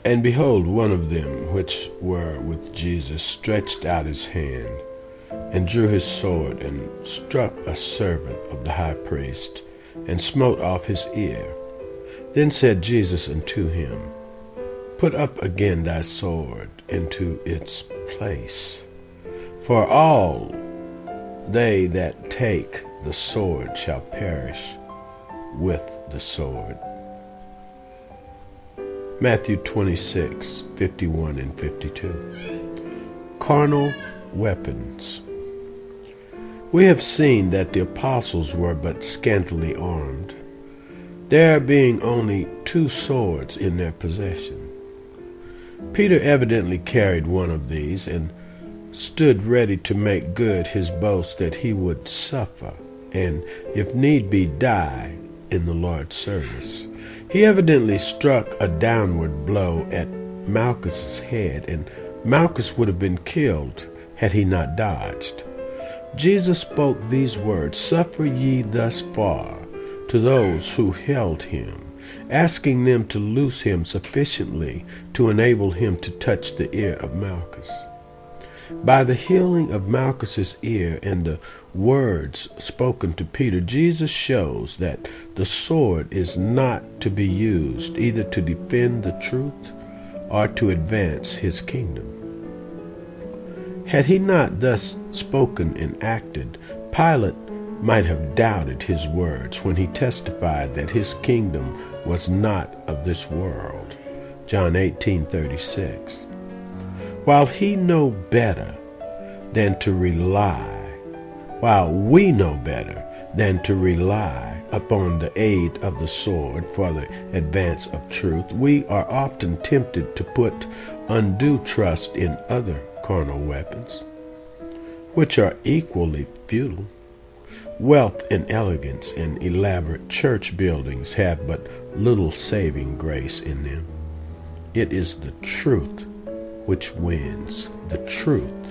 And behold, one of them which were with Jesus stretched out his hand, and drew his sword, and struck a servant of the high priest, and smote off his ear. Then said Jesus unto him, Put up again thy sword into its place. For all they that take the sword shall perish with the sword. Matthew 26:51 and 52. Carnal weapons. We have seen that the apostles were but scantily armed, there being only 2 swords in their possession. Peter evidently carried one of these and stood ready to make good his boast that he would suffer and, if need be, die in the Lord's service. He evidently struck a downward blow at Malchus's head, and Malchus would have been killed had he not dodged. Jesus spoke these words, Suffer ye thus far, to those who held him, asking them to loose him sufficiently to enable him to touch the ear of Malchus. By the healing of Malchus's ear and the words spoken to Peter, Jesus shows that the sword is not to be used either to defend the truth or to advance his kingdom. Had he not thus spoken and acted, Pilate might have doubted his words when he testified that his kingdom was not of this world. John 18:36. While we know better than to rely upon the aid of the sword for the advance of truth, we are often tempted to put undue trust in other carnal weapons, which are equally futile. Wealth and elegance and elaborate church buildings have but little saving grace in them. It is the truth which wins, the truth